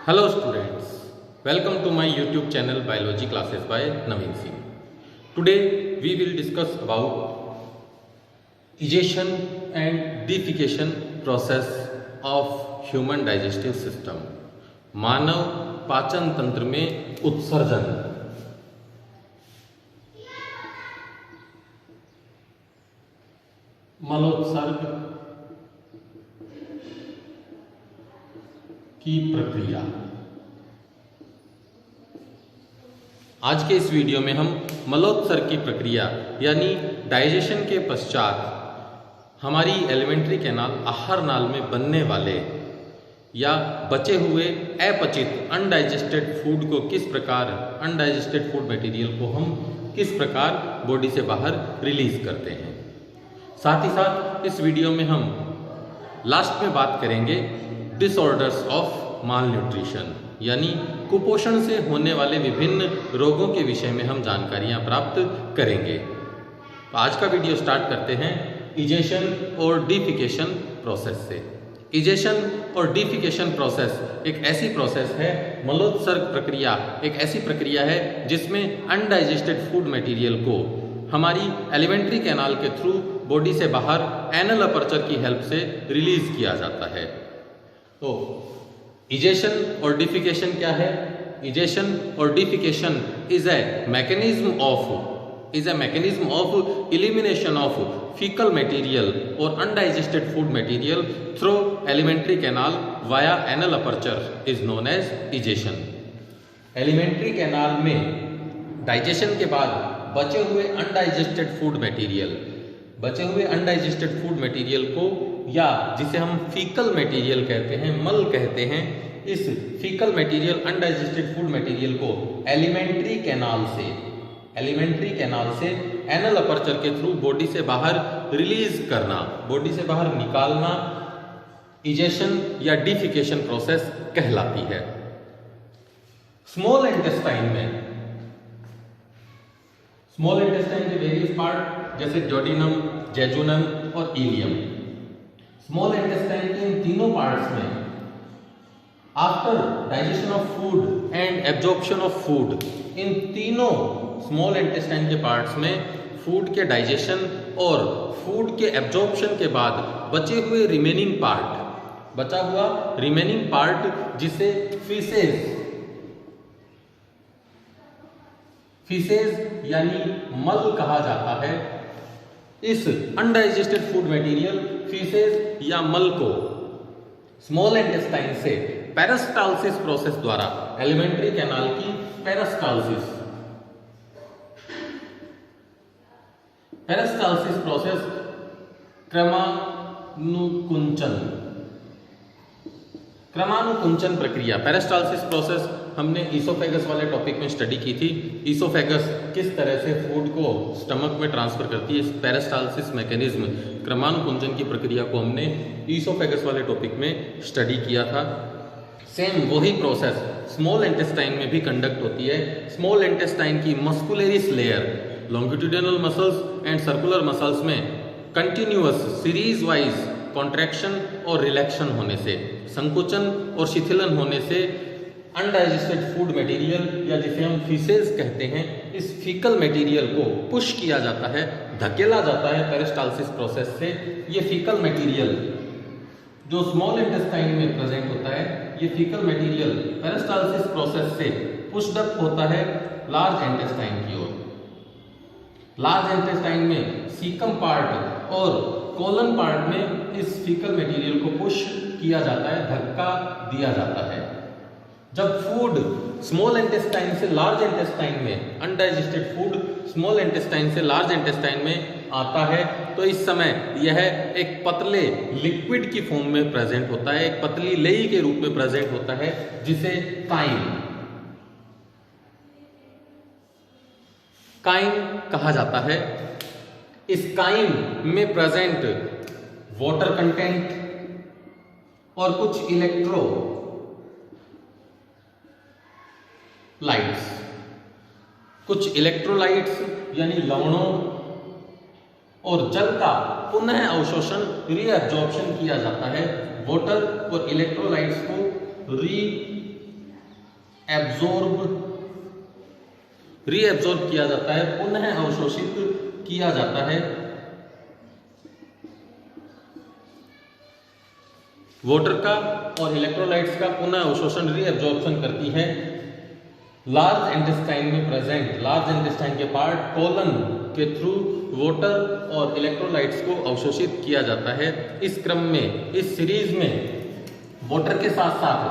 Hello students, welcome to my YouTube channel Biology Classes by Naveen Singh. Today we will discuss about digestion and defecation process of human digestive system. मानव पाचन तंत्र में उत्सर्जन। मलोत्सर्ग की प्रक्रिया। आज के इस वीडियो में हम मलोत्सर्ग की प्रक्रिया यानी डाइजेशन के पश्चात हमारी एलिमेंट्री कैनाल आहार नाल में बनने वाले या बचे हुए अपचित अनडाइजेस्टेड फूड को किस प्रकार अनडाइजेस्टेड फूड मटेरियल को हम किस प्रकार बॉडी से बाहर रिलीज करते हैं। साथ ही साथ इस वीडियो में हम लास्ट में बात करेंगे डिसऑर्डर्स ऑफ माल न्यूट्रिशन यानी कुपोषण से होने वाले विभिन्न रोगों के विषय में हम जानकारियां प्राप्त करेंगे। तो आज का वीडियो स्टार्ट करते हैं इजेशन और डिफिकेशन प्रोसेस से। इजेशन और डिफिकेशन प्रोसेस एक ऐसी प्रोसेस है, मलोत्सर्ग प्रक्रिया एक ऐसी प्रक्रिया है जिसमें अनडाइजेस्टेड फूड मटेरियल को हमारी एलिमेंट्री कैनाल के थ्रू बॉडी से बाहर एनल अपर्चर की हेल्प से रिलीज किया जाता है। तो इजेशन और डिफिकेशन क्या है? इजेशन और defecation is a mechanism of elimination of fecal material or undigested food material through alimentary canal via anal aperture is known as egestion. Alimentary canal में डाइजेशन के बाद बचे हुए अनडाइजेस्टेड फूड मटेरियल को या जिसे हम फीकल मटेरियल कहते हैं, मल कहते हैं, इस faecal material undigested food material को एलिमेंट्री कैनाल से एनल अपर्चर के थ्रू बॉडी से बाहर रिलीज करना, बॉडी से बाहर निकालना इजेशन या डिफिकेशन प्रोसेस कहलाती है। स्मॉल इंटेस्टाइन के वेरियस पार्ट जैसे जोडिनम, जेजुनम और इलियम। स्मॉल इंटेस्टाइन के इन तीनों पार्ट्स में after digestion of food and absorption of food, इन तीनों स्मॉल इंटेस्टाइन के पार्ट्स में फूड के डाइजेशन और फूड के एब्जॉर्प्शन के बाद बचा हुआ रिमेनिंग पार्ट जिसे फीसेज यानी मल कहा जाता है, इस अनडाइजेस्टेड फूड मटेरियल फीसेज या मल को स्मॉल इंटेस्टाइन से पेरिस्टाल्सिस प्रोसेस द्वारा एलिमेंट्री कैनाल की पेरिस्टाल्सिस प्रोसेस क्रमानुकुंचन प्रक्रिया। पेरिस्टाल्सिस प्रोसेस हमने ईसोफेगस वाले टॉपिक में स्टडी की थी। ईसोफेगस किस तरह से फूड को स्टमक में ट्रांसफर करती है, इस पेरिस्टाल्सिस मैकेनिज्म क्रमानुकुंचन की प्रक्रिया को हमने ईसोफेगस वाले टॉपिक में स्टडी किया था। सेम वही प्रोसेस स्मॉल इंटेस्टाइन में भी कंडक्ट होती है। स्मॉल इंटेस्टाइन की muscularis layer longitudinal muscles and circular muscles में कंटिन्यूअस सीरीज वाइज कॉन्ट्रैक्शन और रिलैक्शन होने से, संकुचन और शिथिलन होने से अनडाइजेस्टेड फूड मटेरियल या जिसे हम फीसेज कहते हैं, इस फीकल मटेरियल को पुश किया जाता है, धकेला जाता है पेरिस्टाल्सिस प्रोसेस से। ये फीकल मटेरियल जो स्मॉल इंटेस्टाइन में प्रेजेंट होता है, ये फीकल मटेरियल पेरिस्टाल्सिस प्रोसेस से पुश्ड अप होता है लार्ज इंटेस्टाइन की ओर। लार्ज इंटेस्टाइन में सीकम पार्ट और कोलन पार्ट में इस फीकल मटेरियल को पुश किया जाता है, धक्का दिया जाता है। जब फूड स्मॉल इंटेस्टाइन से लार्ज इंटेस्टाइन में, अनडाइजेस्टेड फूड स्मॉल इंटेस्टाइन से लार्ज इंटेस्टाइन में आता है, तो इस समय यह एक पतले लिक्विड की फॉर्म में प्रेजेंट होता है, एक पतली लेई के रूप में प्रेजेंट होता है जिसे काइम कहा जाता है। इस काइम में प्रेजेंट वाटर कंटेंट और कुछ इलेक्ट्रोलाइट्स यानी लवणों और जल का पुनः अवशोषण रीअब्जॉर्प्शन किया जाता है। वाटर और इलेक्ट्रोलाइट्स को एब्जॉर्ब रीएब्जॉर्ब किया जाता है, पुनः अवशोषित किया जाता है। वाटर का और इलेक्ट्रोलाइट्स का पुनः अवशोषण रीएब्जॉर्प्शन करती है लार्ज इंटेस्टाइन में प्रेजेंट, लार्ज इंटेस्टाइन के पार्ट कोलन के थ्रू वाटर और इलेक्ट्रोलाइट्स को अवशोषित किया जाता है। इस क्रम में, इस सीरीज में वाटर के साथ साथ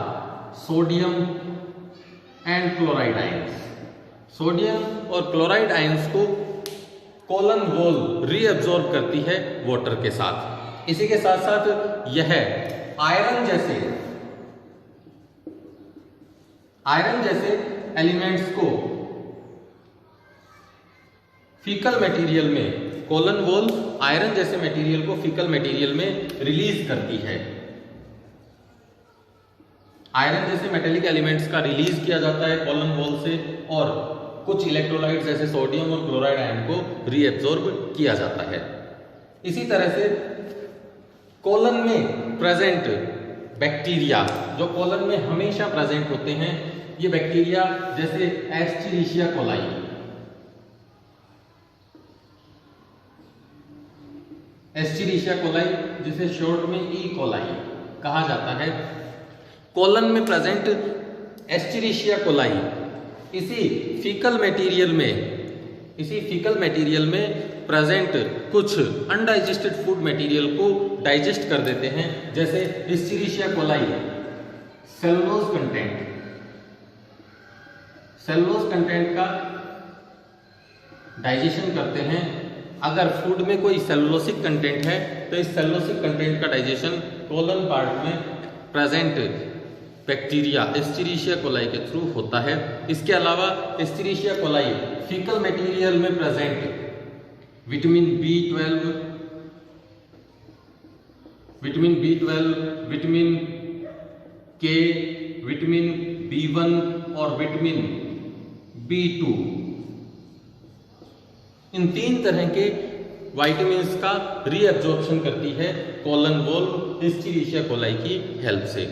sodium and chloride ions, sodium और क्लोराइड आयंस को कोलन वॉल रीअब्जॉर्ब करती है वाटर के साथ। इसी के साथ साथ यह आयरन जैसे एलिमेंट्स को फीकल मटेरियल में, कोलन वॉल आयरन जैसे मटेरियल को फीकल मटेरियल में रिलीज करती है। आयरन जैसे मेटेलिक एलिमेंट्स का रिलीज किया जाता है कोलन वॉल से, और कुछ इलेक्ट्रोलाइट्स जैसे सोडियम और क्लोराइड आयन को रीएब्जॉर्ब किया जाता है। इसी तरह से कोलन में प्रेजेंट बैक्टीरिया, जो कोलन में हमेशा प्रेजेंट होते हैं, ये बैक्टीरिया जैसे एस्चेरिशिया कोलाई, एस्चेरिशिया कोलाई जिसे शॉर्ट में ई कोलाई कहा जाता है, कोलन में प्रेजेंट एस्चेरिशिया कोलाई इसी फीकल मटेरियल में प्रेजेंट कुछ अनडाइजेस्टेड फूड मटेरियल को डाइजेस्ट कर देते हैं, जैसे एस्चेरिशिया कोलाई सेलुलोज कंटेंट का डाइजेशन करते हैं। अगर फूड में कोई सेलुलोसिक कंटेंट है तो इस सेलुलोसिक कंटेंट का डाइजेशन कोलन पार्ट में प्रेजेंट बैक्टीरिया एस्चेरिशिया कोलाई के थ्रू होता है। इसके अलावा एस्चेरिशिया कोलाई फीकल मटेरियल में present vitamin B12, vitamin K, vitamin B1 और विटामिन B2, इन 3 तरह के विटामिन्स का रीअब्जॉर्प्शन करती है कोलन वॉल एस्चेरिशिया कोलाई की हेल्प से।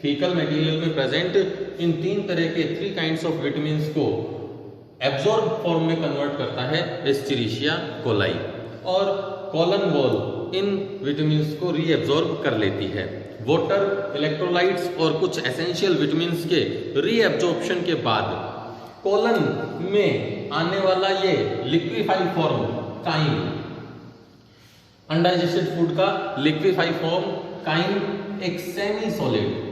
फीकल मटेरियल में प्रेजेंट इन 3 तरह के 3 काइंड्स ऑफ विटामिन्स को एब्जॉर्ब फॉर्म में कन्वर्ट करता है एस्चेरिशिया कोलाई, और कोलन वॉल इन विटामिन्स को रीअब्जॉर्ब कर लेती है। वाटर, इलेक्ट्रोलाइट्स और कुछ एसेंशियल विटामिन्स के रीअब्जॉर्प्शन के बाद कोलन में आने वाला ये liquefied form chyme, undigested food का लिक्विफाइड फॉर्म काइन एक सेमी सॉलिड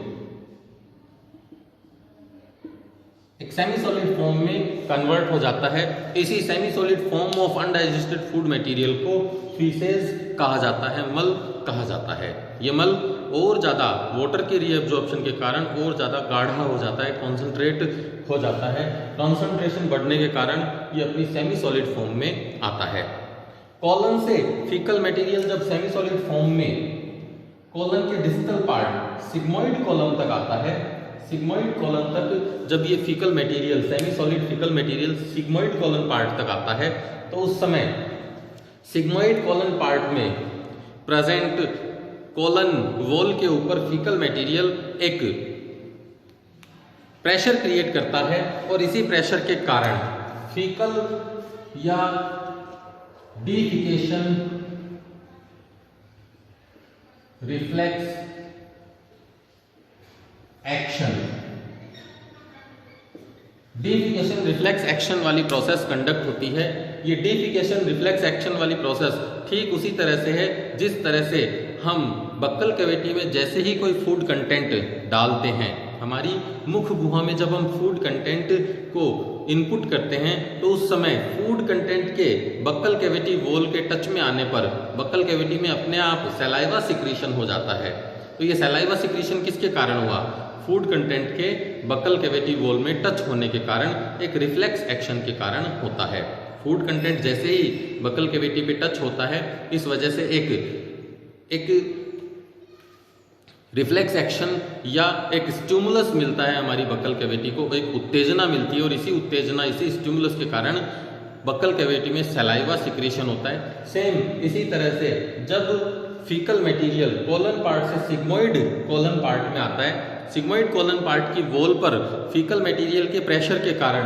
फॉर्म में कन्वर्ट हो जाता है। इसी semi solid form of undigested food material को फीसेस कहा जाता है, मल कहा जाता है। ये मल और ज़्यादा वाटर के रीअब्जॉर्प्शन के कारण और ज़्यादा गाढ़ा हो जाता है, कॉन्सेंट्रेट हो जाता है। कॉन्सेंट्रेशन बढ़ने के कारण ये अपनी सेमी सॉलिड फॉर्म में आता है। कोलन से फीकल मटेरियल जब सेमी सॉलिड फॉर्म में कोलन के डिस्टल पार्ट सिग्मोइड कॉलम तक आता है, सिग्मोइड कॉलम तक जब ये faecal material, semi solid faecal material sigmoid colon part तक आता है, तो उस समय सिग्मोइड कॉलन पार्ट में प्रेजेंट कोलन वॉल के ऊपर फीकल मटेरियल एक प्रेशर क्रिएट करता है, और इसी प्रेशर के कारण फीकल या defecation reflex action, defecation reflex action वाली प्रोसेस कंडक्ट होती है। ये डिफिकेशन रिफ्लेक्स एक्शन वाली प्रोसेस ठीक उसी तरह से है जिस तरह से हम बक्कल कैविटी में जैसे ही कोई फूड कंटेंट डालते हैं, हमारी मुख गुहा में जब हम फूड कंटेंट को इनपुट करते हैं, तो उस समय फूड कंटेंट के बक्कल कैविटी वॉल के टच में आने पर बक्कल कैविटी में अपने आप सलाइवा सिक्रीशन हो जाता है। तो ये सलाइवा सिक्रीशन किसके कारण हुआ? फूड कंटेंट के बक्कल कैविटी वॉल में टच होने के कारण, एक रिफ्लेक्स एक्शन के कारण होता है। फूड कंटेंट जैसे ही बक्कल कैविटी पे टच होता है, इस वजह से एक रिफ्लेक्स एक्शन या एक स्टिमुलस मिलता है हमारी बक्कल कैविटी को, एक उत्तेजना मिलती है, और इसी उत्तेजना, इसी स्टिमुलस के कारण बक्कल कैविटी में सलाइवा सिक्रीशन होता है। सेम इसी तरह से जब फीकल मटेरियल कोलन पार्ट से सिग्मोइड कोलन पार्ट में आता है। सिग्मोइड कोलन पार्ट की वॉल पर फीकल मटेरियल के प्रेशर के कारण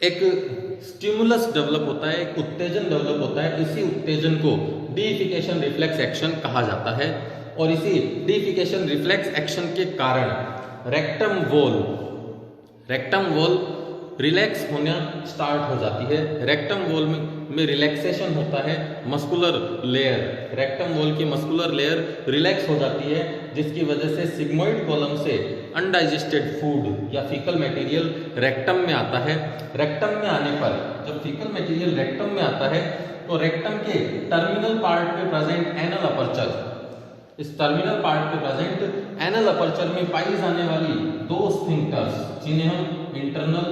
एक स्टिमुलस डेवलप होता है, एक उत्तेजन डेवलप होता है। इसी उत्तेजन को डीइफिकेशन रिफ्लेक्स एक्शन कहा जाता है और इसी डीइफिकेशन रिफ्लेक्स एक्शन के कारण रेक्टम वॉल रिलैक्स होना स्टार्ट हो जाती है। रेक्टम वॉल में रिलैक्सेशन होता है, मस्कुलर लेयर, रेक्टम वॉल की मस्कुलर लेयर रिलैक्स हो जाती है, जिसकी वजह से सिग्मोइड कॉलम से अनडाइजेस्टेड फूड या फीकल मटेरियल रेक्टम में आता है। रेक्टम में आने पर जब फीकल मटेरियल रेक्टम में आता है तो रेक्टम के टर्मिनल पार्ट पे प्रेजेंट एनल अपर्चर, इस टर्मिनल पार्ट पे प्रेजेंट एनल अपर्चर में पाई जाने वाली दो स्फिंक्टर्स, जिन्हें हम इंटरनल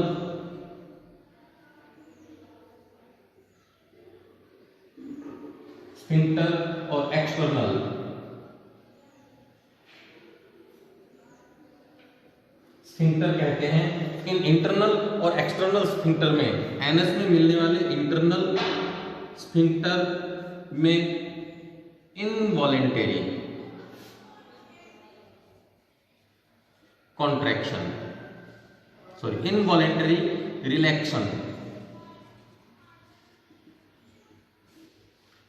स्फिंक्टर और एक्सटर्नल स्फिंक्टर कहते हैं। इन इंटरनल और एक्सटर्नल स्फिंक्टर में एनस में मिलने वाले इंटरनल स्फिंक्टर में इनवॉलेंटरी कॉन्ट्रैक्शन, इनवॉलेंटरी रिलैक्शन,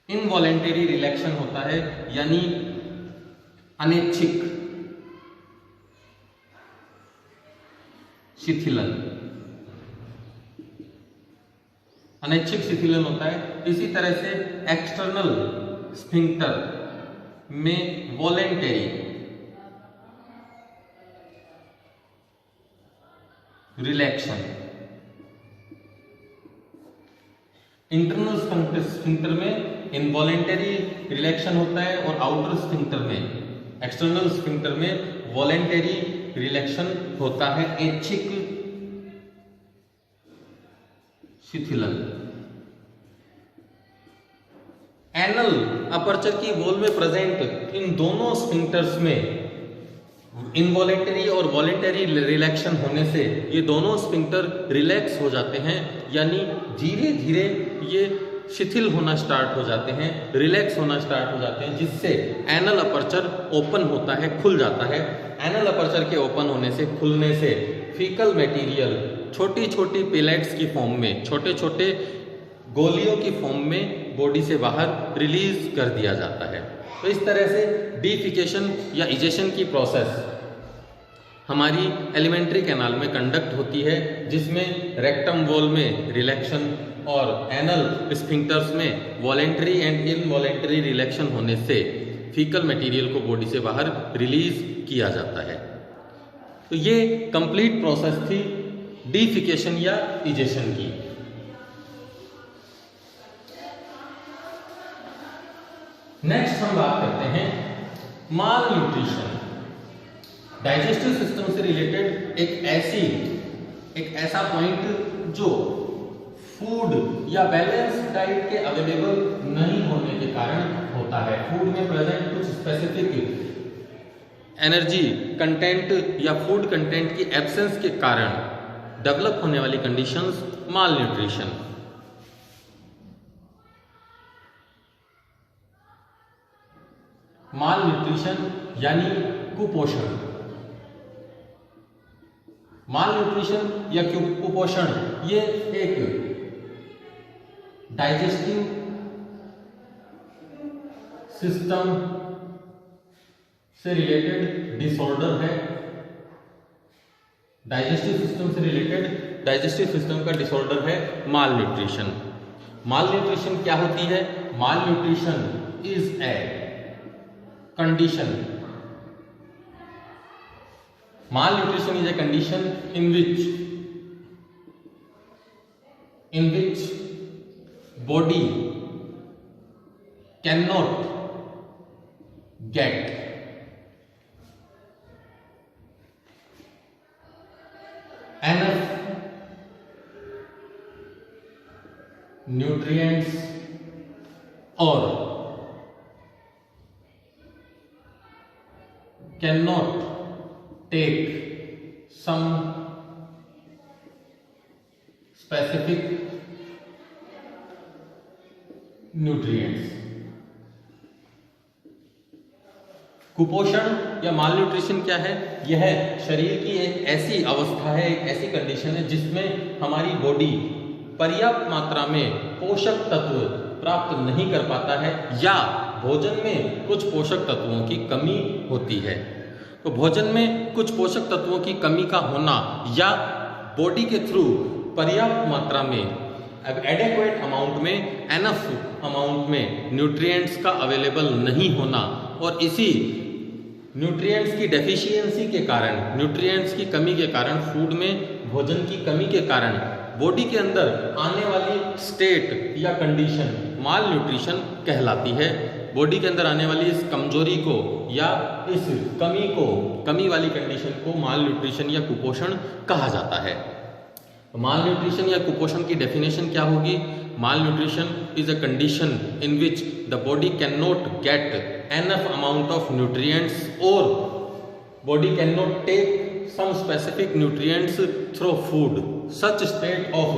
इनवॉलेंटरी रिलैक्शन होता है, यानी अनैच्छिक शिथिलन, अनैच्छिक शिथिलन होता है। इसी तरह से एक्सटर्नल स्फिंक्टर में वॉलेंटरी रिलैक्शन, इंटरनल स्फिंक्टर में इनवॉलेंटरी रिलैक्शन होता है और आउटर स्फिंक्टर में, एक्सटर्नल स्फिंक्टर में वॉलेंटरी रिलैक्शन होता है, ऐच्छिक शिथिलन। एनल अपर्चर की वॉल में प्रेजेंट इन दोनों स्फिंक्टर्स में इनवॉलेंटरी और वॉलेंटरी रिलैक्शन होने से ये दोनों स्फिंक्टर रिलैक्स हो जाते हैं, यानी धीरे धीरे ये शिथिल होना स्टार्ट हो जाते हैं, रिलैक्स होना स्टार्ट हो जाते हैं, जिससे एनल अपर्चर ओपन होता है, खुल जाता है। एनल अपर्चर के ओपन होने से, खुलने से फीकल मटेरियल छोटी छोटी पेलेट्स की फॉर्म में, छोटे छोटे गोलियों की फॉर्म में बॉडी से बाहर रिलीज कर दिया जाता है। तो इस तरह से डीफिकेशन या इजेशन की प्रोसेस हमारी एलिमेंट्री कैनाल में कंडक्ट होती है, जिसमें रेक्टम वॉल में रिलैक्शन और एनल स्फिंक्टर्स में वॉलेंटरी एंड इनवॉलेंटरी रिलैक्शन होने से फीकल मटेरियल को बॉडी से बाहर रिलीज किया जाता है। तो ये कंप्लीट प्रोसेस थी डीफिकेशन या इजेशन की। नेक्स्ट हम बात करते हैं माल न्यूट्रिशन। डाइजेस्टिव सिस्टम से रिलेटेड एक ऐसा पॉइंट जो फूड या बैलेंस डाइट के अवेलेबल नहीं होने के कारण होता है। फूड में प्रेजेंट कुछ स्पेसिफिक एनर्जी कंटेंट या फूड कंटेंट की एब्सेंस के कारण डेवलप होने वाली conditions malnutrition. Malnutrition यानी कुपोषण। माल न्यूट्रिशन या कुपोषण ये एक डाइजेस्टिव सिस्टम से रिलेटेड डिसऑर्डर है। डाइजेस्टिव सिस्टम से रिलेटेड डाइजेस्टिव सिस्टम का डिसऑर्डर है माल न्यूट्रिशन। माल न्यूट्रिशन क्या होती है? Malnutrition is a condition. Malnutrition is a condition in which body cannot get enough nutrients or cannot take some specific nutrients। कुपोषण या माल nutrition क्या है? यह शरीर की एक ऐसी अवस्था है, एक ऐसी कंडीशन है जिसमें हमारी बॉडी पर्याप्त मात्रा में पोषक तत्व प्राप्त नहीं कर पाता है या भोजन में कुछ पोषक तत्वों की कमी होती है। तो भोजन में कुछ पोषक तत्वों की कमी का होना या बॉडी के थ्रू पर्याप्त मात्रा में एडेक्वेट अमाउंट में, एनफ अमाउंट में न्यूट्रिएंट्स का अवेलेबल नहीं होना और इसी न्यूट्रिएंट्स की डेफिशिएंसी के कारण, न्यूट्रिएंट्स की कमी के कारण, फूड में भोजन की कमी के कारण बॉडी के अंदर आने वाली स्टेट या कंडीशन माल न्यूट्रिशन कहलाती है। बॉडी के अंदर आने वाली इस कमजोरी को या इस कमी वाली कंडीशन को माल न्यूट्रिशन या कुपोषण कहा जाता है। माल न्यूट्रिशन या कुपोषण की डेफिनेशन क्या होगी? Malnutrition is a condition in which the body can not get enough amount of nutrients और body can not take some specific nutrients through food. Such state of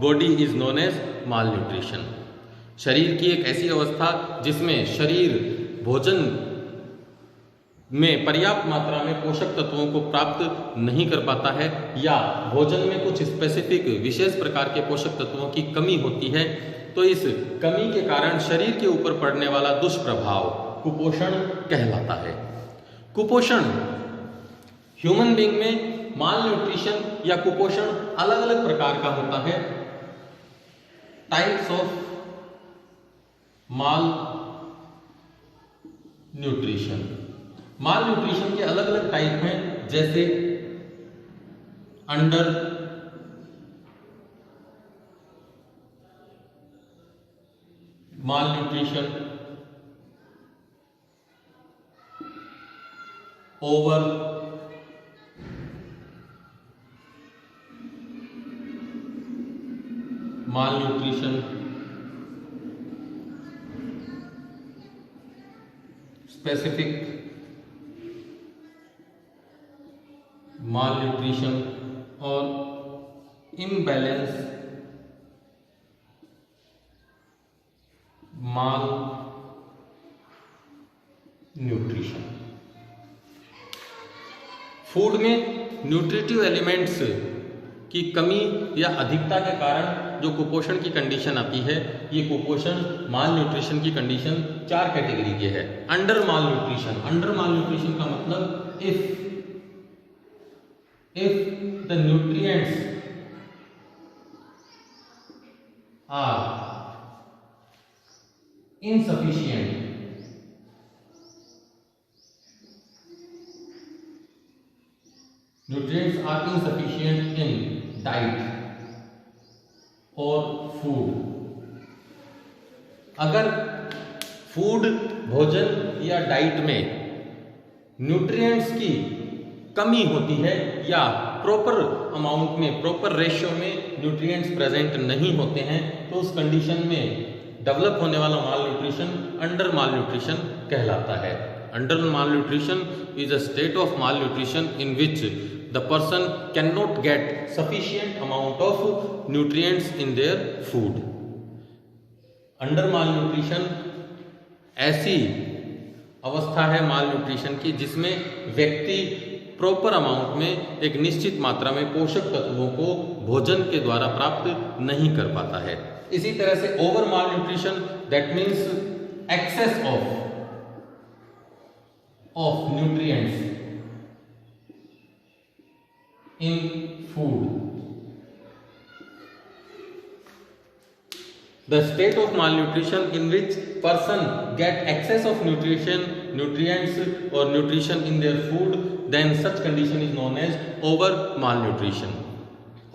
body is known as malnutrition. शरीर की एक ऐसी अवस्था जिसमें शरीर भोजन में पर्याप्त मात्रा में पोषक तत्वों को प्राप्त नहीं कर पाता है या भोजन में कुछ स्पेसिफिक विशेष प्रकार के पोषक तत्वों की कमी होती है, तो इस कमी के कारण शरीर के ऊपर पड़ने वाला दुष्प्रभाव कुपोषण कहलाता है। कुपोषण ह्यूमन बीइंग में माल न्यूट्रिशन या कुपोषण अलग अलग प्रकार का होता है। Types of mall nutrition, mall nutrition के अलग अलग टाइप हैं, जैसे अंडर माल न्यूट्रिशन, ओवर माल न्यूट्रिशन, स्पेसिफिक माल न्यूट्रिशन और इम्बैलेंस माल न्यूट्रिशन। फूड में न्यूट्रिटिव एलिमेंट्स की कमी या अधिकता के कारण जो कुपोषण की कंडीशन आती है, ये कुपोषण माल न्यूट्रिशन की कंडीशन 4 कैटेगरी के है। Under malnutrition, under malnutrition का मतलब if the nutrients are insufficient nutrients are insufficient in diet और फूड। अगर फूड भोजन या डाइट में न्यूट्रिएंट्स की कमी होती है या प्रॉपर अमाउंट में, प्रॉपर रेशियो में न्यूट्रिएंट्स प्रेजेंट नहीं होते हैं, तो उस कंडीशन में डेवलप होने वाला माल न्यूट्रिशन अंडर माल न्यूट्रिशन कहलाता है। Under malnutrition is a state of mall nutrition in which the person cannot get sufficient amount of nutrients in their food. Under mall nutrition ऐसी अवस्था है माल न्यूट्रिशन की जिसमें व्यक्ति प्रॉपर अमाउंट में एक निश्चित मात्रा में पोषक तत्वों को भोजन के द्वारा प्राप्त नहीं कर पाता है। इसी तरह से over malnutrition, that means excess of nutrients in food. The state of malnutrition in which person get excess of nutrients or nutrition in their food, then such condition is known as over malnutrition.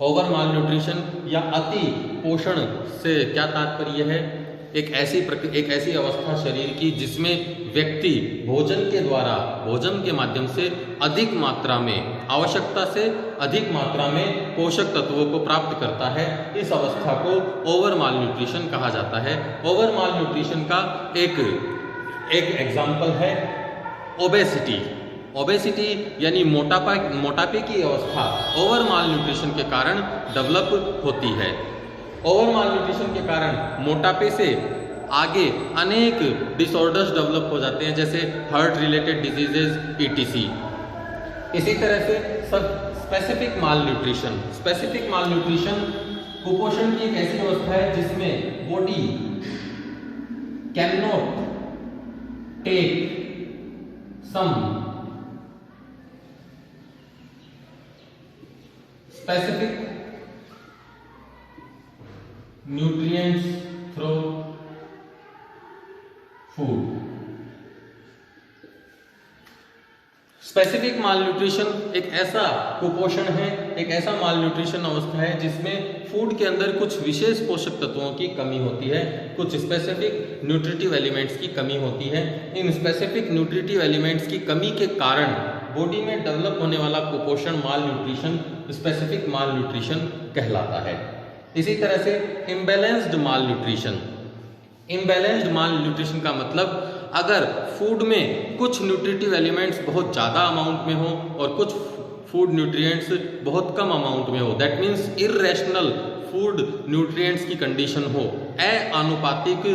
Over malnutrition या अति पोषण से क्या तात्पर्य है? एक ऐसी अवस्था शरीर की जिसमें व्यक्ति भोजन के द्वारा, भोजन के माध्यम से अधिक मात्रा में, आवश्यकता से अधिक मात्रा में पोषक तत्वों को प्राप्त करता है। इस अवस्था को ओवर माल न्यूट्रिशन कहा जाता है। ओवर माल न्यूट्रिशन का एक एग्जाम्पल है ओबेसिटी। ओबेसिटी यानी मोटापे की अवस्था ओवर माल न्यूट्रिशन के कारण डेवलप होती है। ओवर माल न्यूट्रिशन के कारण मोटापे से आगे अनेक डिसऑर्डर्स डेवलप हो जाते हैं, जैसे हार्ट रिलेटेड डिजीजेज ETC। इसी तरह से सब स्पेसिफिक माल न्यूट्रिशन कुपोषण की एक ऐसी अवस्था है जिसमें body can not take some specific nutrients through food. Specific malnutrition एक ऐसा कुपोषण है, एक ऐसा माल न्यूट्रिशन अवस्था है जिसमें फूड के अंदर कुछ विशेष पोषक तत्वों की कमी होती है, कुछ स्पेसिफिक न्यूट्रिटिव एलिमेंट्स की कमी होती है। इन स्पेसिफिक न्यूट्रिटिव एलिमेंट्स की कमी के कारण बॉडी में डेवलप होने वाला कुपोषण माल न्यूट्रिशन, स्पेसिफिक माल न्यूट्रिशन कहलाता है। इसी तरह से इम्बैलेंस्ड माल न्यूट्रिशन का मतलब अगर फूड में कुछ न्यूट्रिटिव एलिमेंट्स बहुत ज़्यादा अमाउंट में हो और कुछ फूड न्यूट्रिएंट्स बहुत कम अमाउंट में हो, that means irrational food nutrients की कंडीशन हो, अनुपातिक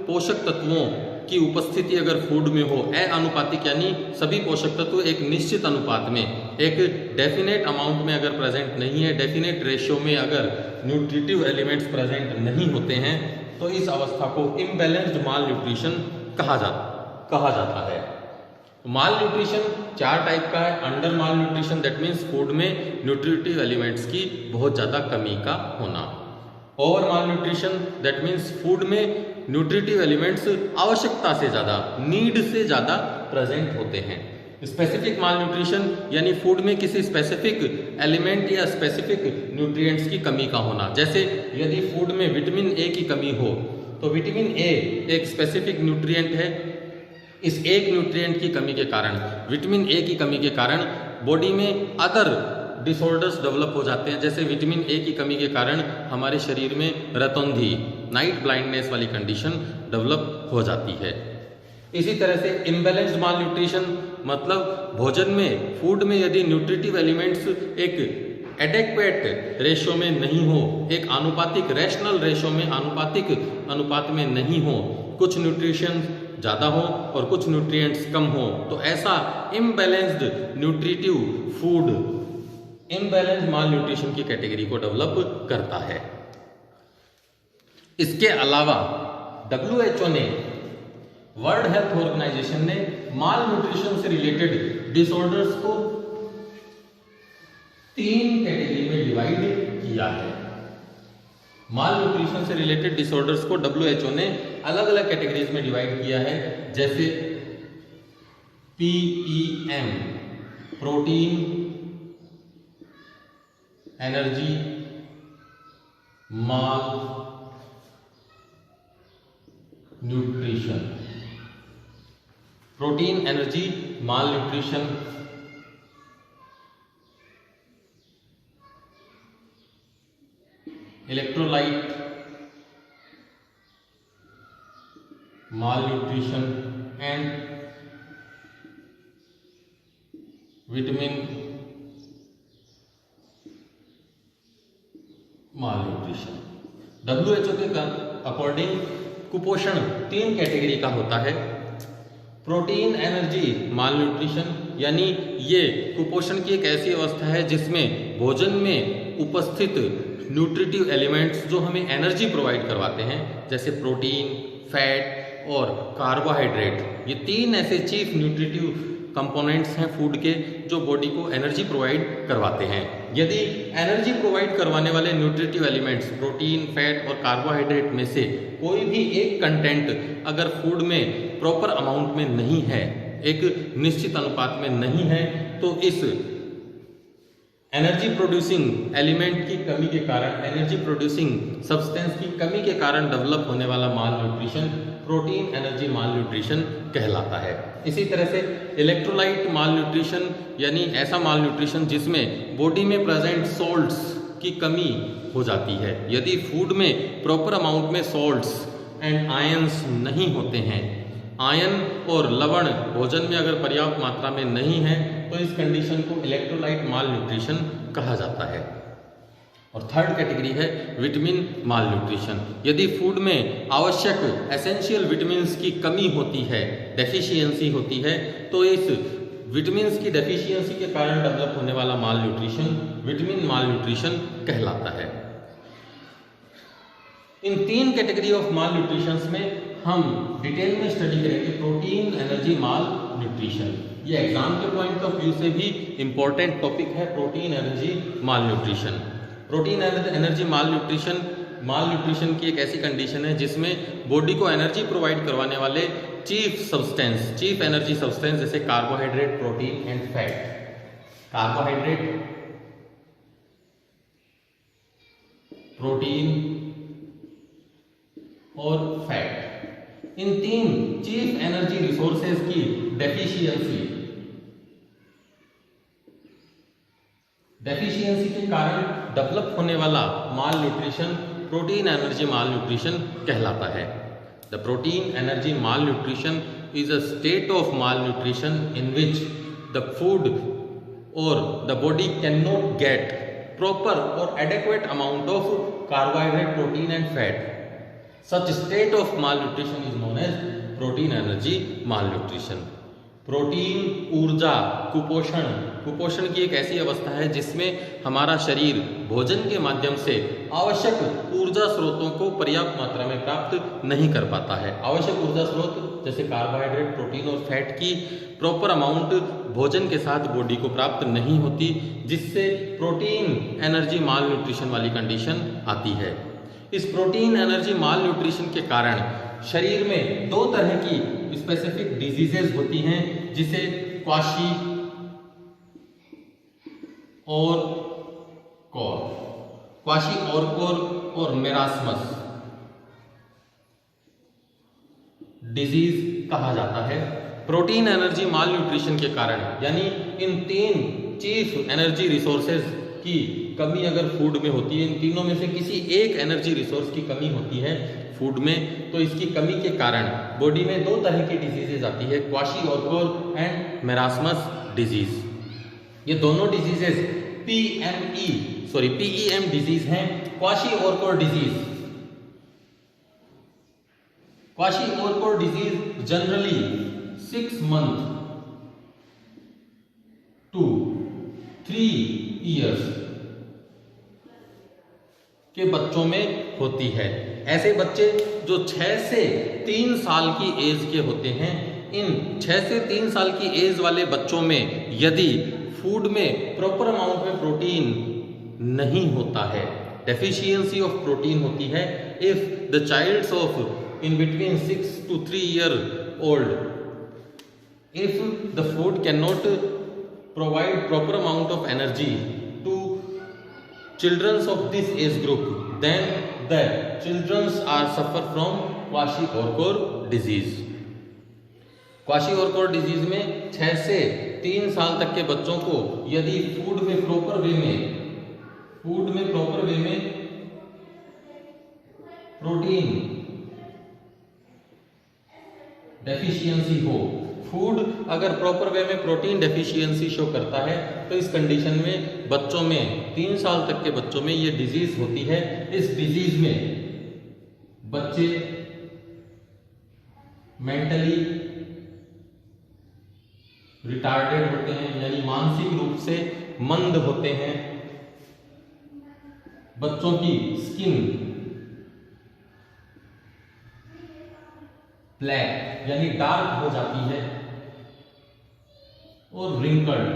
पोषक तत्वों की उपस्थिति अगर फूड में हो, अनुपातिक यानी सभी पोषक तत्व एक निश्चित अनुपात में, एक डेफिनेट अमाउंट में अगर प्रेजेंट नहीं है, डेफिनेट रेशियो में अगर न्यूट्रिटिव एलिमेंट्स प्रेजेंट नहीं होते हैं, तो इस अवस्था को इम्बैलेंस्ड माल न्यूट्रिशन कहा जाता है। माल न्यूट्रिशन 4 टाइप का है। Under malnutrition that means food में न्यूट्रिटिव एलिमेंट्स की बहुत ज़्यादा कमी का होना। Over malnutrition that means food में न्यूट्रिटिव एलिमेंट्स आवश्यकता से ज़्यादा, नीड से ज़्यादा प्रेजेंट होते हैं। स्पेसिफिक माल न्यूट्रिशन यानी फूड में किसी स्पेसिफिक एलिमेंट या स्पेसिफिक न्यूट्रिएंट्स की कमी का होना। जैसे यदि फूड में विटामिन ए की कमी हो तो विटामिन ए एक स्पेसिफिक न्यूट्रिएंट है। इस एक न्यूट्रिएंट की कमी के कारण, विटामिन ए की कमी के कारण बॉडी में अदर डिसऑर्डर्स डेवलप हो जाते हैं। जैसे विटामिन ए की कमी के कारण हमारे शरीर में रतौंधी, नाइट ब्लाइंडनेस वाली कंडीशन डेवलप हो जाती है। इसी तरह से इम्बैलेंस्ड माल न्यूट्रिशन मतलब भोजन में, फूड में यदि न्यूट्रिटिव एलिमेंट्स एक एडेक्वेट रेशियो में नहीं हो, एक आनुपातिक रैशनल रेशियो में, आनुपातिक अनुपात में नहीं हो, कुछ न्यूट्रिशन ज़्यादा हो और कुछ न्यूट्रिएंट्स कम हो, तो ऐसा इम्बैलेंस्ड न्यूट्रिटिव फूड इम्बैलेंस्ड माल न्यूट्रिशन की कैटेगरी को डेवलप करता है। इसके अलावा WHO ने, वर्ल्ड हेल्थ ऑर्गेनाइजेशन ने माल न्यूट्रिशन से रिलेटेड डिसऑर्डर्स को 3 कैटेगरी में डिवाइड किया है। माल न्यूट्रिशन से रिलेटेड डिसऑर्डर्स को WHO ने अलग अलग कैटेगरीज में डिवाइड किया है। जैसे PEM, protein energy mall nutrition, protein energy mall nutrition, electrolyte mall nutrition and vitamin mall nutrition. WHO के अकॉर्डिंग कुपोषण 3 कैटेगरी का होता है। प्रोटीन एनर्जी माल न्यूट्रिशन यानी ये कुपोषण की एक ऐसी अवस्था है जिसमें भोजन में उपस्थित न्यूट्रिटिव एलिमेंट्स जो हमें एनर्जी प्रोवाइड करवाते हैं, जैसे प्रोटीन, फैट और कार्बोहाइड्रेट, ये 3 ऐसे चीफ न्यूट्रिटिव कंपोनेंट्स हैं फूड के जो बॉडी को एनर्जी प्रोवाइड करवाते हैं। यदि एनर्जी प्रोवाइड करवाने वाले न्यूट्रिटिव एलिमेंट्स प्रोटीन, फैट और कार्बोहाइड्रेट में से कोई भी एक कंटेंट अगर फूड में प्रॉपर अमाउंट में नहीं है, एक निश्चित अनुपात में नहीं है, तो इस एनर्जी प्रोड्यूसिंग एलिमेंट की कमी के कारण, एनर्जी प्रोड्यूसिंग सब्सटेंस की कमी के कारण डेवलप होने वाला माल न्यूट्रिशन प्रोटीन एनर्जी माल न्यूट्रिशन कहलाता है। इसी तरह से इलेक्ट्रोलाइट माल न्यूट्रिशन यानी ऐसा माल न्यूट्रिशन जिसमें बॉडी में प्रेजेंट सॉल्ट्स की कमी हो जाती है। यदि फूड में प्रॉपर अमाउंट में सॉल्ट्स एंड आयंस नहीं होते हैं, आयन और लवण भोजन में अगर पर्याप्त मात्रा में नहीं है, तो इस कंडीशन को इलेक्ट्रोलाइट माल न्यूट्रिशन कहा जाता है। और थर्ड कैटेगरी है विटामिन माल न्यूट्रिशन। यदि फूड में आवश्यक एसेंशियल विटामिन्स की कमी होती है, डेफिशिएंसी होती है, तो इस विटामिन्स की डेफिशिएंसी के कारण डेवलप होने वाला माल न्यूट्रिशन विटामिन माल न्यूट्रिशन कहलाता है। इन तीन कैटेगरी ऑफ माल न्यूट्रिशन में हम डिटेल में स्टडी करेंगे प्रोटीन एनर्जी माल न्यूट्रिशन। ये एग्जाम के पॉइंट ऑफ व्यू से भी इंपॉर्टेंट टॉपिक है, प्रोटीन एनर्जी माल न्यूट्रिशन। प्रोटीन एनर्जी माल न्यूट्रिशन की एक ऐसी कंडीशन है जिसमें बॉडी को एनर्जी प्रोवाइड करवाने वाले चीफ एनर्जी सब्सटेंस जैसे carbohydrate, protein and fat. Carbohydrate, protein और फैट, इन तीन चीफ एनर्जी रिसोर्सेज की डेफिशिएंसी के कारण डेवलप होने वाला माल न्यूट्रिशन प्रोटीन एनर्जी माल न्यूट्रिशन कहलाता है। The protein energy mall nutrition is a state of malnutrition in which the food or the body cannot get proper or adequate amount of carbohydrate, protein and fat. Such state of malnutrition is known as protein energy malnutrition. Protein ऊर्जा कुपोषण की एक ऐसी अवस्था है जिसमें हमारा शरीर भोजन के माध्यम से आवश्यक ऊर्जा स्रोतों को पर्याप्त मात्रा में प्राप्त नहीं कर पाता है। आवश्यक ऊर्जा स्रोत जैसे कार्बोहाइड्रेट, प्रोटीन और फैट की प्रॉपर अमाउंट भोजन के साथ बॉडी को प्राप्त नहीं होती, जिससे प्रोटीन एनर्जी माल न्यूट्रिशन वाली कंडीशन आती है। इस प्रोटीन एनर्जी माल न्यूट्रिशन के कारण शरीर में दो तरह की स्पेसिफिक डिजीजेज होती हैं, जिसे क्वाशी और कोर और मेरास्मस डिजीज कहा जाता है। प्रोटीन एनर्जी माल न्यूट्रिशन के कारण, यानी इन तीन चीफ एनर्जी रिसोर्सेज की कमी अगर फूड में होती है, इन तीनों में से किसी एक एनर्जी रिसोर्स की कमी होती है फूड में, तो इसकी कमी के कारण बॉडी में दो तरह की डिजीजेज आती है, kwashiorkor and marasmus disease. ये दोनों डिजीजेज पीईएम डिजीज हैं। Kwashiorkor disease generally 6 months to 3 years के बच्चों में होती है। ऐसे बच्चे जो 6 से 3 साल की एज के होते हैं, इन 6 से 3 साल की एज वाले बच्चों में यदि फूड में प्रॉपर अमाउंट में प्रोटीन नहीं होता है, डेफिशिएंसी ऑफ प्रोटीन होती है, if the childs of in between 6 to 3 year old, if the food cannot provide proper amount of energy to children of this age group, then the children are suffer from kwashiorkor disease. kwashiorkor disease में 6 से 3 साल तक के बच्चों को यदि food में proper way में प्रोटीन डेफिशिएंसी हो, फूड अगर प्रॉपर वे में प्रोटीन डेफिशिएंसी शो करता है, तो इस कंडीशन में बच्चों में 3 साल तक के बच्चों में ये डिजीज होती है। इस डिजीज में बच्चे मेंटली रिटार्डेड होते हैं, यानी मानसिक रूप से मंद होते हैं। बच्चों की स्किन ब्लैक यानी डार्क हो जाती है और रिंकल्ड,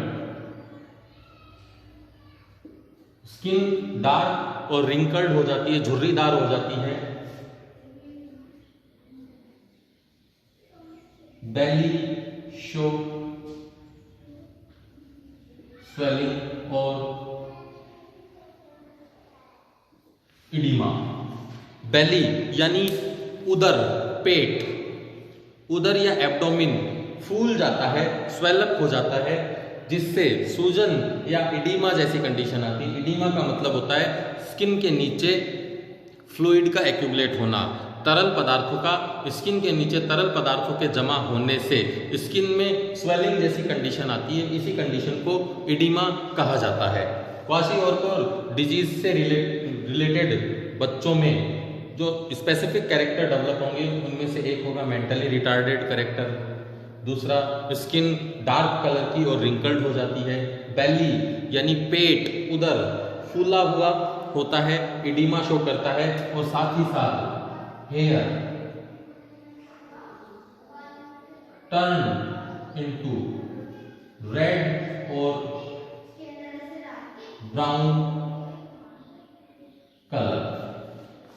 स्किन डार्क और रिंकल्ड हो जाती है, झुर्रीदार हो जाती है। बेली शो स्वेलिंग और इडिमा। बेली यानी उदर, पेट, उदर या एब्डोमिन फूल जाता है, स्वेलअप हो जाता है, जिससे सूजन या इडीमा जैसी कंडीशन आती है। इडीमा का मतलब होता है स्किन के नीचे फ्लूइड का एक्यूमुलेट होना, तरल पदार्थों का स्किन के नीचे तरल पदार्थों के जमा होने से स्किन में स्वेलिंग जैसी कंडीशन आती है। इसी कंडीशन को इडीमा कहा जाता है। क्वाशी-ओरकोर डिजीज से रिलेटेड बच्चों में जो स्पेसिफिक कैरेक्टर डेवलप होंगे उनमें से एक होगा मेंटली रिटार्डेड कैरेक्टर, दूसरा स्किन डार्क कलर की और रिंकल्ड हो जाती है, बेली यानी पेट उधर फूला हुआ होता है, इडीमा शो करता है, और साथ ही साथ हेयर टर्न इनटू रेड और ब्राउन कलर,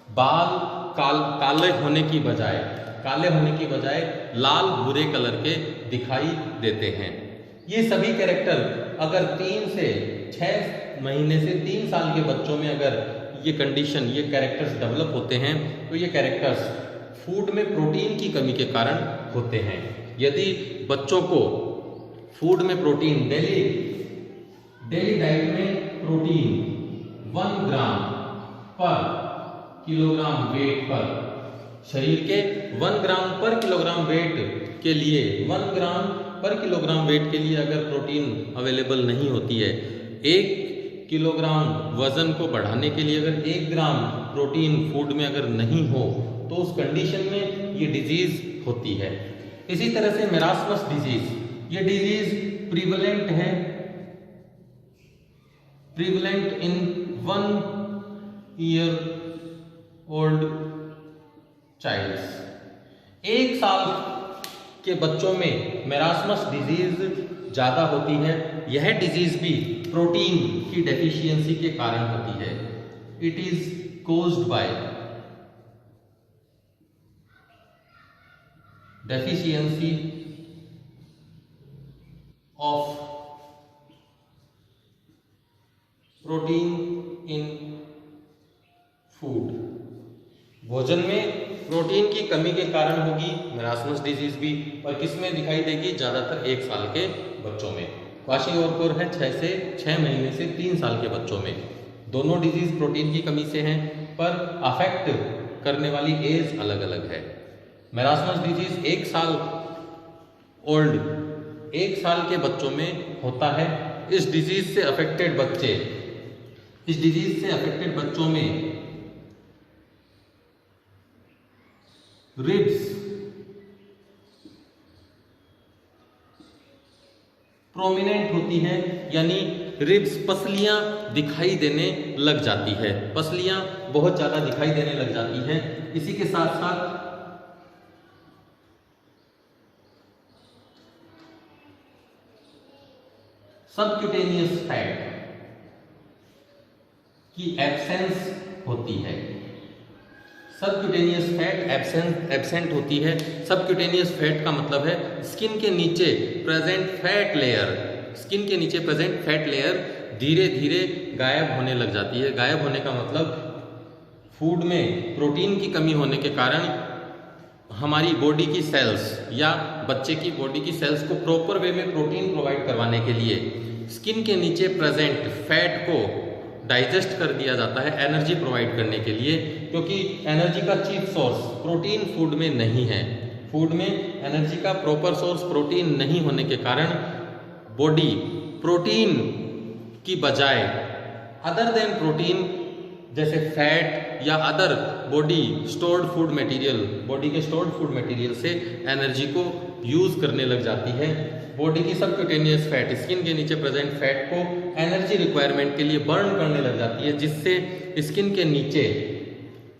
बाल काले होने की बजाय लाल भूरे कलर के दिखाई देते हैं। ये सभी कैरेक्टर अगर 3 से 6 महीने से 3 साल के बच्चों में अगर ये कंडीशन, ये कैरेक्टर्स डेवलप होते हैं तो ये कैरेक्टर्स फूड में प्रोटीन की कमी के कारण होते हैं। यदि बच्चों को फूड में प्रोटीन डेली डाइट में प्रोटीन 1 ग्राम पर किलोग्राम वेट पर, शरीर के 1 ग्राम पर किलोग्राम वेट के लिए 1 ग्राम पर किलोग्राम वेट के लिए अगर प्रोटीन अवेलेबल नहीं होती है, 1 किलोग्राम वजन को बढ़ाने के लिए अगर 1 ग्राम प्रोटीन फूड में अगर नहीं हो तो उस कंडीशन में ये डिजीज होती है। इसी तरह से मेरास्मस डिजीज, ये डिजीज प्रीवलेंट है, प्रीवलेंट इन 1 ईयर ओल्ड चाइल्ड। 1 साल के बच्चों में मेरास्मस डिजीज ज़्यादा होती है। यह डिजीज भी प्रोटीन की डेफिशिएंसी के कारण होती है। It is caused by deficiency of protein in food. भोजन में प्रोटीन की कमी के कारण होगी मेरास्मस डिजीज भी, और किसमें दिखाई देगी? ज़्यादातर 1 साल के बच्चों में। क्वाशी-ओरकोर है 6 महीने से 3 साल के बच्चों में। दोनों डिजीज प्रोटीन की कमी से हैं, पर अफेक्ट करने वाली एज अलग अलग है। मेरास्मस डिजीज 1 साल के बच्चों में होता है। इस डिजीज से अफेक्टेड बच्चों में रिब्स प्रोमिनेंट होती है, यानी रिब्स पसलियां दिखाई देने लग जाती है, पसलियां बहुत ज्यादा दिखाई देने लग जाती हैं। इसी के साथ साथ सबक्यूटेनियस फैट की एब्सेंस होती है। सबक्यूटेनियस फैट एब्सेंट होती है। सबक्यूटेनियस फैट का मतलब है स्किन के नीचे प्रेजेंट फैट लेयर धीरे धीरे गायब होने लग जाती है। गायब होने का मतलब फूड में प्रोटीन की कमी होने के कारण हमारी बॉडी की सेल्स या बच्चे की बॉडी की सेल्स को प्रॉपर वे में प्रोटीन प्रोवाइड करवाने के लिए स्किन के नीचे प्रेजेंट फैट को डाइजेस्ट कर दिया जाता है एनर्जी प्रोवाइड करने के लिए, क्योंकि एनर्जी का चीफ सोर्स प्रोटीन फूड में नहीं है। फूड में एनर्जी का प्रॉपर सोर्स प्रोटीन नहीं होने के कारण बॉडी प्रोटीन की बजाय अदर देन प्रोटीन जैसे फैट या अदर बॉडी के स्टोर्ड फूड मटेरियल से एनर्जी को यूज करने लग जाती है। बॉडी की सबक्यूटेनियस फैट स्किन के नीचे प्रेजेंट फैट को एनर्जी रिक्वायरमेंट के लिए बर्न करने लग जाती है, जिससे स्किन के नीचे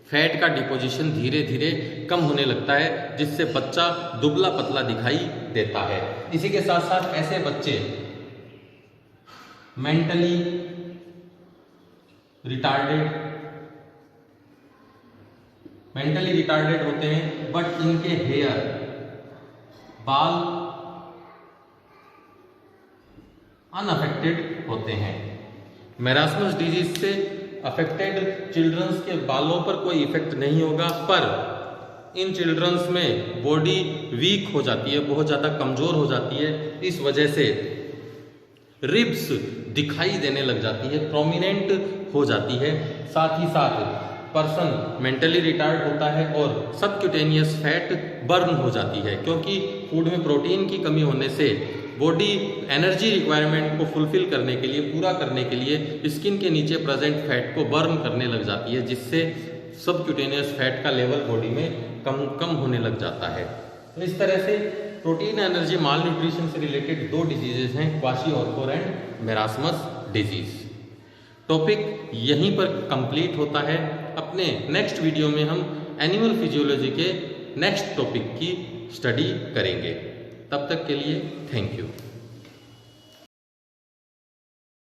फैट का डिपोजिशन धीरे धीरे कम होने लगता है, जिससे बच्चा दुबला पतला दिखाई देता है। इसी के साथ साथ ऐसे बच्चे मेंटली रिटार्डेड होते हैं, बट इनके बाल अनअफेक्टेड होते हैं। मेरास्मस डिजीज से अफेक्टेड चिल्ड्रंस के बालों पर कोई इफेक्ट नहीं होगा, पर इन चिल्ड्रंस में बॉडी वीक हो जाती है, बहुत ज़्यादा कमज़ोर हो जाती है। इस वजह से रिब्स दिखाई देने लग जाती है, प्रोमिनेंट हो जाती है। साथ ही साथ पर्सन मेंटली रिटार्ड होता है और सबक्यूटेनियस फैट बर्न हो जाती है, क्योंकि फूड में प्रोटीन की कमी होने से बॉडी एनर्जी रिक्वायरमेंट को फुलफिल करने के लिए, पूरा करने के लिए स्किन के नीचे प्रेजेंट फैट को बर्न करने लग जाती है, जिससे सबक्यूटेनियस फैट का लेवल बॉडी में कम होने लग जाता है। तो इस तरह से प्रोटीन एनर्जी माल न्यूट्रिशन से रिलेटेड 2 डिजीजेज हैं, क्वाशीऑर्कोर एंड मेरास्मस डिजीज। टॉपिक यहीं पर कंप्लीट होता है। अपने नेक्स्ट वीडियो में हम एनिमल फिजियोलॉजी के नेक्स्ट टॉपिक की स्टडी करेंगे। तब तक के लिए थैंक यू।